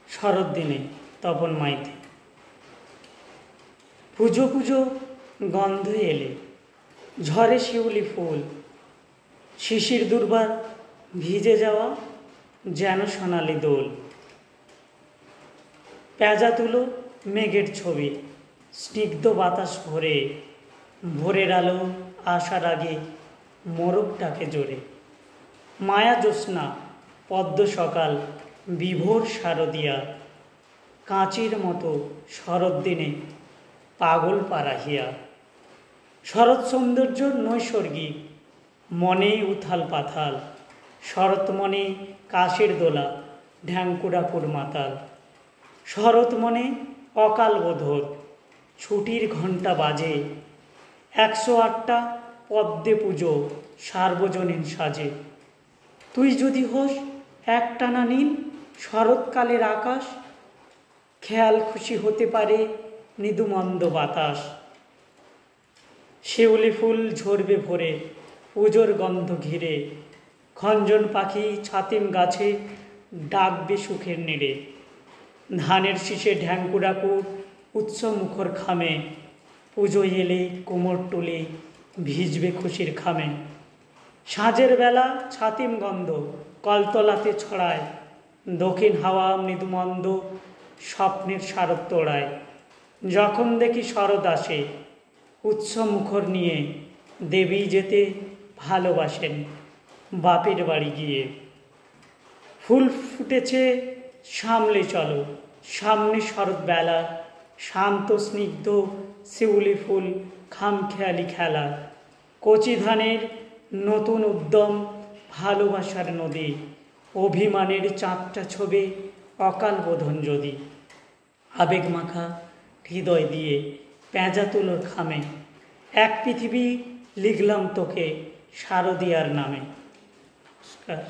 শরৎ দিনে তপন মাইতি। পুজো পুজো গন্ধ এলে, ঝরে শিউলি ফুল, শিশির দুর্বার ভিজে যাওয়া যেন সোনালি দোল। পেঁজা তুলো মেঘের ছবি, স্নিগ্ধ বাতাস ভরে, ভোরের আলো আসার আগে মোরগ ডাকে জোরে। মায়া জ্যোৎস্না পদ্ম সকাল, বিভোর শারদিয়া, কাঁচির মতো শরৎ দিনে পাগল পারাহিয়া। শরৎ সৌন্দর্য নৈসর্গিক, মনে উথাল পাথাল, শরৎ মনে কাশের দোলা, ঢ্যাঙ্কুরাপুর মাতাল। শরৎ মনে অকাল বোধর, ছুটির ঘণ্টা বাজে, 108টা পদ্মে পুজো সার্বজনীন সাজে। তুই যদি হোস একটানা নীল শরৎকালের আকাশ, খেয়াল খুশি হতে পারে মৃদুমন্দ বাতাস। শিউলি ফুল ঝরবে ভরে, পুজোর গন্ধ ঘিরে, খঞ্জন পাখি ছাতিম গাছে ডাকবে সুখের নেড়ে। ধানের শীষে ঢ্যাঙ্কুরাকুর উৎসমুখর খামে, পুজো এলে কোমর তুলে ভিজবে খুশির খামে। সাঁঝের বেলা ছাতিম গন্ধ কলতলাতে ছড়ায়, দক্ষিণ হাওয়া মৃদুমন্দ স্বপ্নের শারদ তোড়ায়। যখন দেখি শরৎ আসে উৎসমুখর নিয়ে, দেবী যেতে ভালোবাসেন বাপের বাড়ি গিয়ে। ফুল ফুটেছে সামলে চলো, সামনে শরৎ বেলা, শান্ত স্নিগ্ধ শিউলি ফুল খামখেয়ালি খেলা। কচি ধানের নতুন উদ্যম ভালোবাসার নদী, অভিমানের চাঁদটা ছবে অকাল বোধন যদি। আবেগ মাখা হৃদয় দিয়ে পেঁজা তুলোর খামে, এক পৃথিবী লিখলাম তোকে শারদিয়ার নামে। নমস্কার।